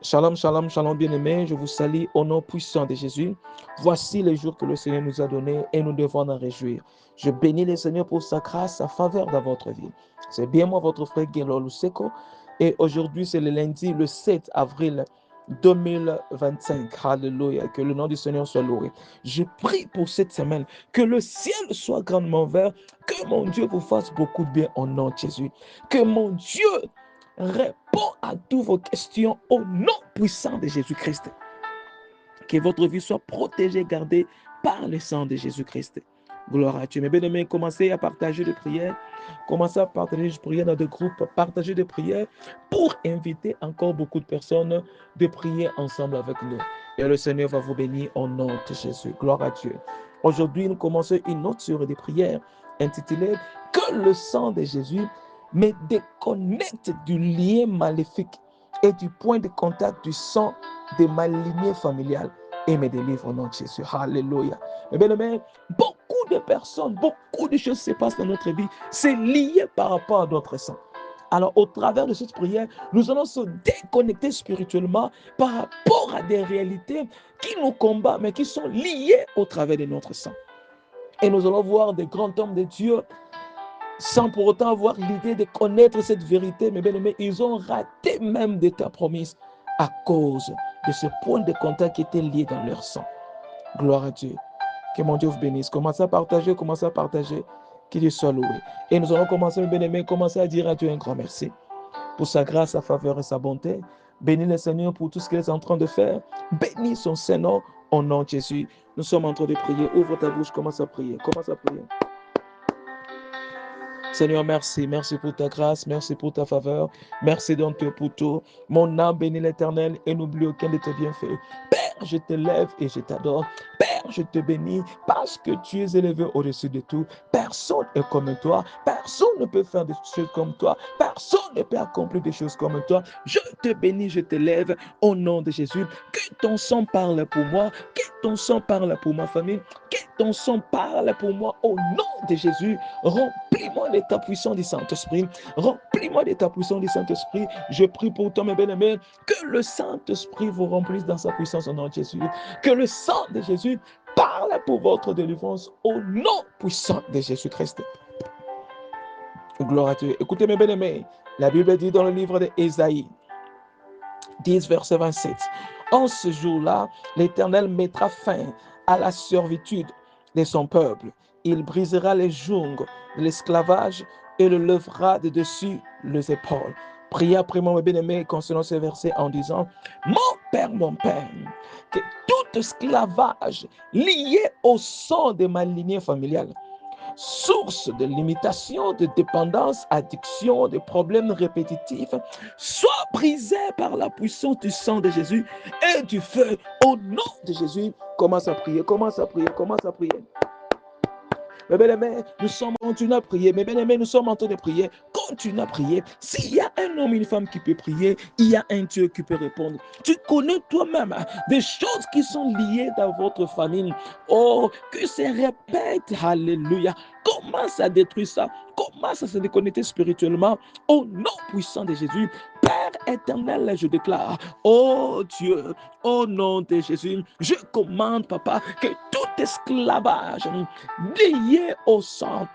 Shalom, shalom, shalom, bien-aimés, je vous salue au nom puissant de Jésus. Voici les jours que le Seigneur nous a donnés et nous devons en réjouir. Je bénis le Seigneur pour sa grâce, sa faveur dans votre vie. C'est bien moi, votre frère Guélo Luseko, et aujourd'hui c'est le lundi, le 7 avril 2025. Alléluia, que le nom du Seigneur soit loué. Je prie pour cette semaine, que le ciel soit grandement vert, que mon Dieu vous fasse beaucoup de bien au nom de Jésus. Que mon Dieu répond à toutes vos questions au nom puissant de Jésus-Christ. Que votre vie soit protégée, gardée par le sang de Jésus-Christ. Gloire à Dieu. Mes bien-aimés, commencez à partager des prières. Commencez à partager des prières dans des groupes. Partagez des prières pour inviter encore beaucoup de personnes de prier ensemble avec nous. Et le Seigneur va vous bénir au nom de Jésus. Gloire à Dieu. Aujourd'hui, nous commençons une autre série de prières intitulée « Que le sang de Jésus me déconnecte du lien maléfique et du point de contact du sang de ma lignée familiale et me délivre au nom de Jésus. Alléluia. Mais bien aimé, beaucoup de personnes, beaucoup de choses se passent dans notre vie. C'est lié par rapport à notre sang. Alors, au travers de cette prière, nous allons se déconnecter spirituellement par rapport à des réalités qui nous combattent, mais qui sont liées au travers de notre sang. Et nous allons voir des grands hommes de Dieu sans pour autant avoir l'idée de connaître cette vérité, mais bien aimés, ils ont raté même de ta promesse à cause de ce point de contact qui était lié dans leur sang. Gloire à Dieu. Que mon Dieu vous bénisse. Commencez à partager, qu'il Dieu soit loué. Et nous allons commencer, mes bien-aimés, commencer à dire à Dieu un grand merci pour sa grâce, sa faveur et sa bonté. Bénis le Seigneur pour tout ce qu'il est en train de faire. Bénis son Seigneur au nom de Jésus. Nous sommes en train de prier. Ouvre ta bouche, commence à prier. Commence à prier. Seigneur, merci. Merci pour ta grâce. Merci pour ta faveur. Merci donc pour tout. Mon âme bénit l'Éternel et n'oublie aucun de tes bienfaits. Père, je te lève et je t'adore. Père, je te bénis parce que tu es élevé au-dessus de tout. Personne n'est comme toi. Personne ne peut faire des choses comme toi. Personne ne peut accomplir des choses comme toi. Je te bénis, je te lève au nom de Jésus. Que ton sang parle pour moi. Que ton sang parle pour ma famille. Que ton sang parle pour moi au nom de Jésus. Remplis-moi de ta puissance du Saint-Esprit. Remplis-moi de ta puissance du Saint-Esprit. Je prie pour toi, mes bien-aimés, que le Saint-Esprit vous remplisse dans sa puissance au nom de Jésus. Que le sang de Jésus parle pour votre délivrance au nom puissant de Jésus-Christ. Gloire à Dieu. Écoutez, mes bien-aimés, la Bible dit dans le livre d'Ésaïe 10, verset 27, en ce jour-là, l'Éternel mettra fin à la servitude de son peuple. Il brisera les joncs de l'esclavage et le lèvera de dessus les épaules. Priez après moi, mes bien-aimés, concernant ce verset en disant, mon Père, que tout esclavage lié au sang de ma lignée familiale, source de limitation, de dépendance, addiction, de problèmes répétitifs, soit brisé par la puissance du sang de Jésus et du feu au nom de Jésus. Commence à prier, commence à prier, commence à prier. Mes bien-aimés, nous sommes en train de prier. Mes bien-aimés, nous sommes en train de prier. Continue à prier. S'il y a un homme, une femme qui peut prier, il y a un Dieu qui peut répondre. Tu connais toi-même des choses qui sont liées dans votre famille. Oh, que se répète. Alléluia. Commence à détruire ça. Commence à se déconnecter spirituellement au nom puissant de Jésus. Père éternel, je déclare, oh Dieu, au nom de Jésus, je commande, papa, que tout esclavage lié au sang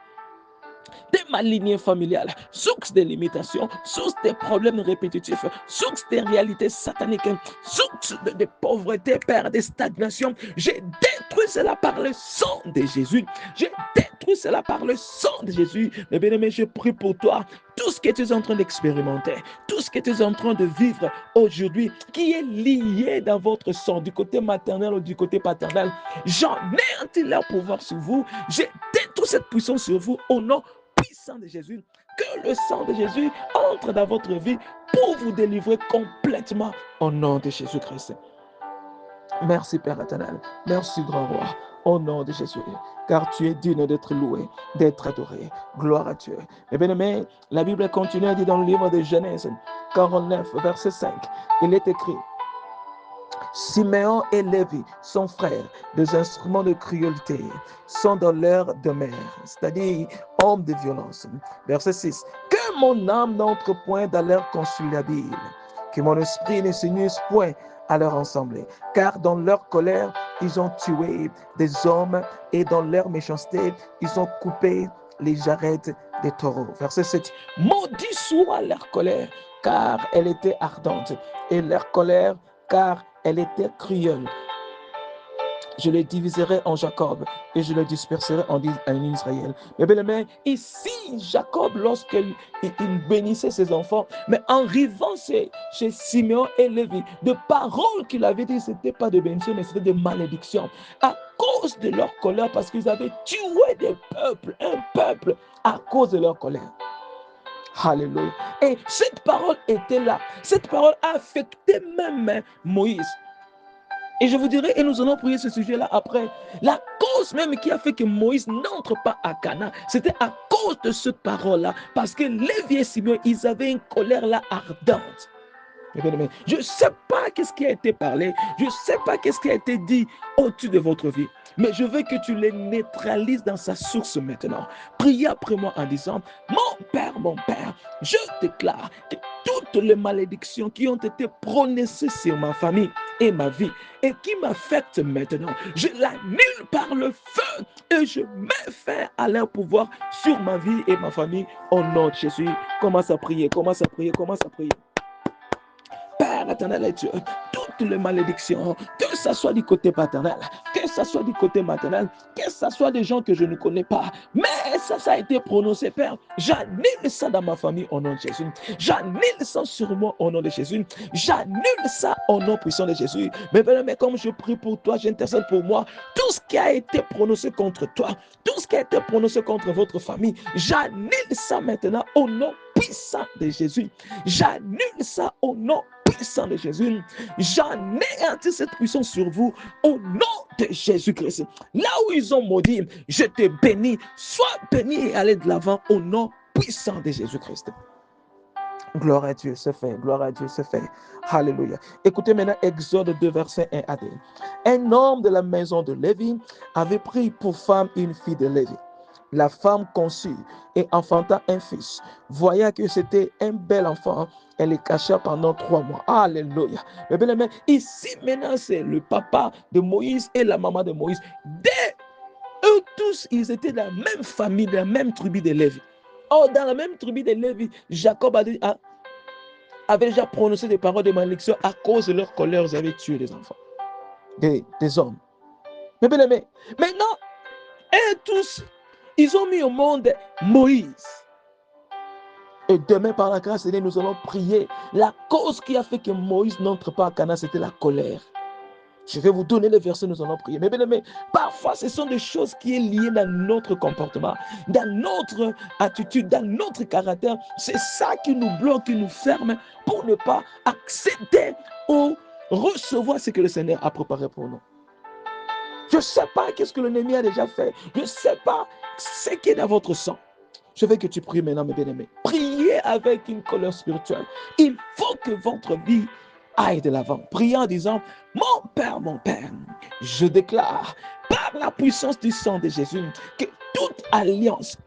de ma lignée familiale, source de limitations, source de problèmes répétitifs, source de réalités sataniques, source de pauvreté, Père, de stagnation. J'ai détruit cela par le sang de Jésus. J'ai détruit cela par le sang de Jésus. Mais bien aimé, je prie pour toi. Tout ce que tu es en train d'expérimenter, tout ce que tu es en train de vivre aujourd'hui, qui est lié dans votre sang, du côté maternel ou du côté paternel, j'en ai leur pouvoir sur vous. J'ai détruit cette puissance sur vous au nom puissant de Jésus. Que le sang de Jésus entre dans votre vie pour vous délivrer complètement au nom de Jésus-Christ. Merci Père éternel. Merci grand roi. Au nom de Jésus, car tu es digne d'être loué, d'être adoré. Gloire à Dieu. Et bien aimé, la Bible continue à dire dans le livre de Genèse 49, verset 5, il est écrit, Siméon et Lévi, son frère, des instruments de cruauté, sont dans l'air de mer, c'est-à-dire hommes de violence. Verset 6. Que mon âme n'entre point dans l'air conciliabile. Que mon esprit ne se nuise point à leur ensemble. Car dans leur colère, ils ont tué des hommes et dans leur méchanceté, ils ont coupé les jarrets des taureaux. Verset 7. Maudit soit leur colère, car elle était ardente, et leur colère, car elle était cruelle. Je les diviserai en Jacob et je les disperserai en Israël. Mais bien aimé, ici, Jacob, lorsqu'il bénissait ses enfants, mais en arrivant chez Simeon et Lévi, de paroles qu'il avait dit, ce n'était pas de bénédiction, mais c'était de malédiction. À cause de leur colère, parce qu'ils avaient tué des peuples, un peuple, à cause de leur colère. Alléluia. Et cette parole était là. Cette parole affectait même Moïse. Et je vous dirai, et nous allons prier ce sujet-là après. La cause même qui a fait que Moïse n'entre pas à Canaan, c'était à cause de cette parole-là. Parce que Lévi et Simeon, ils avaient une colère là ardente. Je ne sais pas qu'est-ce qui a été parlé, je ne sais pas qu'est-ce qui a été dit au-dessus de votre vie, mais je veux que tu les neutralises dans sa source maintenant. Priez après moi en disant, mon Père, je déclare que toutes les malédictions qui ont été prononcées sur ma famille et ma vie et qui m'affectent maintenant, je l'annule par le feu et je mets fin à leur pouvoir sur ma vie et ma famille au nom de Jésus. Commence à prier, commence à prier, commence à prier. Père éternel et Dieu, toutes les malédictions, que ce soit du côté paternel, que ce soit du côté maternel, que ce soit des gens que je ne connais pas, mais ça a été prononcé, Père. J'annule ça dans ma famille au nom de Jésus. J'annule ça sur moi au nom de Jésus. J'annule ça au nom puissant de Jésus. Mais comme je prie pour toi, j'intercède pour moi. Tout ce qui a été prononcé contre toi, tout ce qui a été prononcé contre votre famille, j'annule ça maintenant au nom puissant de Jésus. J'annule ça au nom puissant de Jésus. J'anéantis cette puissance sur vous au nom de Jésus-Christ. Là où ils ont maudit, je te bénis. Sois béni et allez de l'avant au nom puissant de Jésus-Christ. Gloire à Dieu, c'est fait. Gloire à Dieu, c'est fait. Alléluia. Écoutez maintenant Exode 2, verset 1 à 2. Un homme de la maison de Lévi avait pris pour femme une fille de Lévi. La femme conçut et enfanta un fils. Voyant que c'était un bel enfant, elle le cacha pendant 3 mois. Alléluia. Mais bien aimé, ici maintenant, c'est le papa de Moïse et la maman de Moïse. Dès eux tous, ils étaient de la même famille, de la même tribu de Lévi. Or, dans la même tribu de Lévi, Jacob avait déjà prononcé des paroles de malédiction à cause de leur colère. Ils avaient tué des enfants, des hommes. Mais bien aimé, maintenant, eux tous, ils ont mis au monde Moïse. Et demain, par la grâce de Dieu, nous allons prier. La cause qui a fait que Moïse n'entre pas à Canaan, c'était la colère. Je vais vous donner les versets, nous allons prier. Mais bien aimé, parfois, ce sont des choses qui sont liées dans notre comportement, dans notre attitude, dans notre caractère. C'est ça qui nous bloque, qui nous ferme pour ne pas accéder ou recevoir ce que le Seigneur a préparé pour nous. Je ne sais pas qu'est-ce que l'ennemi a déjà fait. Je ne sais pas ce qui est dans votre sang. Je veux que tu pries maintenant, mes bien-aimés. Priez avec une colère spirituelle. Il faut que votre vie aille de l'avant. Priez en disant, mon Père, je déclare par la puissance du sang de Jésus que toute alliance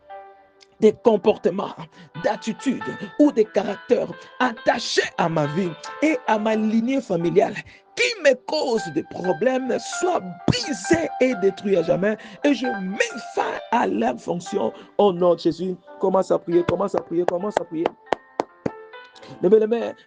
des comportements, d'attitudes ou des caractères attachés à ma vie et à ma lignée familiale qui me cause des problèmes soit brisé et détruit à jamais et je mets fin à leur fonction au nom de Jésus. Commence à prier, commence à prier, commence à prier. Mais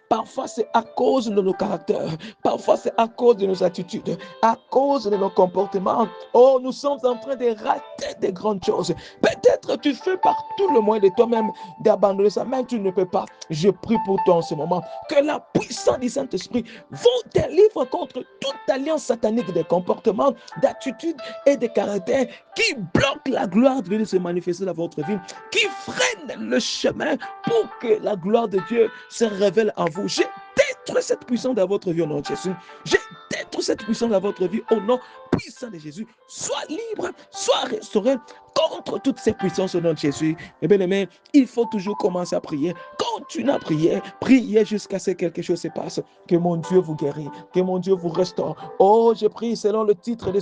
parfois c'est à cause de nos caractères, parfois c'est à cause de nos attitudes, à cause de nos comportements. Oh, nous sommes en train de rater des grandes choses. Peut-être tu fais par tout le moyen de toi-même d'abandonner ça, mais tu ne peux pas. Je prie pour toi en ce moment que la puissance du Saint-Esprit vous délivre contre toute alliance satanique des comportements, d'attitudes et de caractères qui bloquent la gloire de Dieu de se manifester dans votre vie, qui freinent le chemin pour que la gloire de Dieu se révèle en vous. Je détruis cette puissance dans votre vie au nom de Jésus. Je détruis cette puissance dans votre vie au nom puissant de Jésus. Sois libre, sois restauré contre toutes ces puissances au nom de Jésus. Et bien aimé, il faut toujours commencer à prier. Continuez à prier. Priez jusqu'à ce que quelque chose se passe. Que mon Dieu vous guérisse. Que mon Dieu vous restaure. Oh, je prie selon le titre de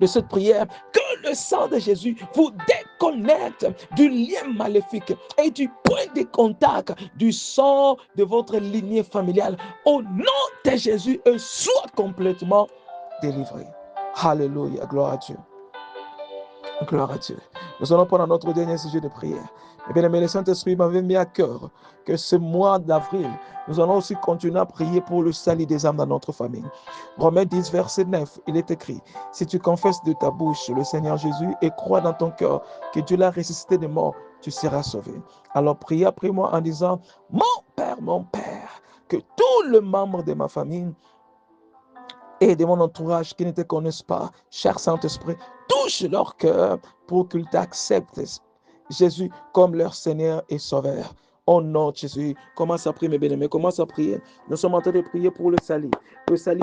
de cette prière, que le sang de Jésus vous déconnecte du lien maléfique et du point de contact du sang de votre lignée familiale. Au nom de Jésus, et soit complètement délivré. Alléluia, gloire à Dieu. Gloire à Dieu. Nous allons prendre notre dernier sujet de prière. Et bien aimé, le Saint-Esprit m'avait mis à cœur que ce mois d'avril, nous allons aussi continuer à prier pour le salut des âmes dans notre famille. Romains 10, verset 9, il est écrit: si tu confesses de ta bouche le Seigneur Jésus et crois dans ton cœur que Dieu l'a ressuscité des morts, tu seras sauvé. Alors priez après moi en disant: mon Père, que tous les membres de ma famille et de mon entourage qui ne te connaissent pas, cher Saint-Esprit, touche leur cœur pour qu'ils t'acceptent, Jésus, comme leur Seigneur et Sauveur. Au nom de Jésus, commence à prier, mes bien-aimés, commence à prier. Nous sommes en train de prier pour le salut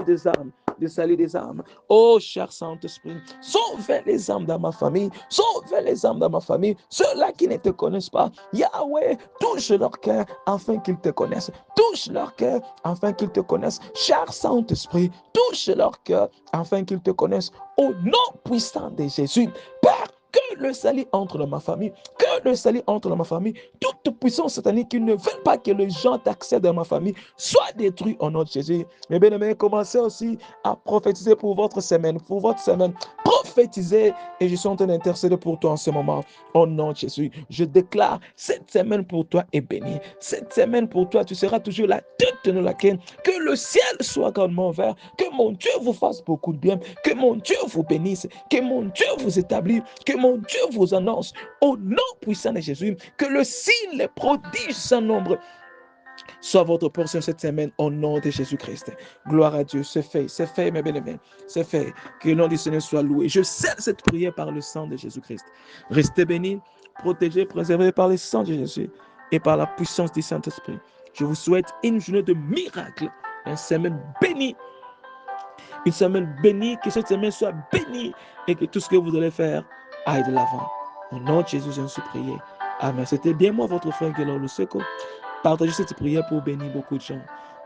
des âmes, le salut des âmes. Oh, cher Saint-Esprit, sauve les âmes dans ma famille, sauve les âmes dans ma famille, ceux-là qui ne te connaissent pas. Yahweh, touche leur cœur afin qu'ils te connaissent. Touche leur cœur afin qu'ils te connaissent. Cher Saint-Esprit, touche leur cœur afin qu'ils te connaissent. Au nom puissant de Jésus, Père, que le salut entre dans ma famille, que le salut entre dans ma famille. Toute puissance satanique qui ne veut pas que les gens t'accèdent dans ma famille soit détruite au nom de Jésus. Mes bien-aimés, commencez aussi à prophétiser pour votre semaine, Prophétiser, et je suis en train d'intercéder pour toi en ce moment. Au nom de Jésus, je déclare, cette semaine pour toi est bénie. Cette semaine pour toi, tu seras toujours la tête de laquelle. Que le ciel soit grandement ouvert. Que mon Dieu vous fasse beaucoup de bien. Que mon Dieu vous bénisse. Que mon Dieu vous établisse. Que mon Dieu vous annonce. Au nom puissant de Jésus, que le signe, les prodiges sans nombre soit votre portion cette semaine au nom de Jésus-Christ. Gloire à Dieu. C'est fait, mes bien-aimés. C'est fait. Que le nom du Seigneur soit loué. Je scelle cette prière par le sang de Jésus-Christ. Restez bénis, protégés, préservés par le sang de Jésus et par la puissance du Saint-Esprit. Je vous souhaite une journée de miracles, une semaine bénie. Une semaine bénie, que cette semaine soit bénie et que tout ce que vous allez faire aille de l'avant. Au nom de Jésus, j'en suis prié. Amen. C'était bien moi, votre frère Guélor Luseko. Partagez cette prière pour bénir beaucoup de gens.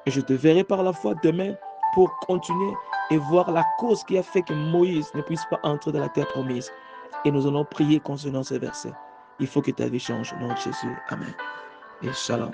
Et je te verrai par la foi demain pour continuer et voir la cause qui a fait que Moïse ne puisse pas entrer dans la terre promise. Et nous allons prier concernant ces versets. Il faut que ta vie change au nom de Jésus. Amen. Et shalom.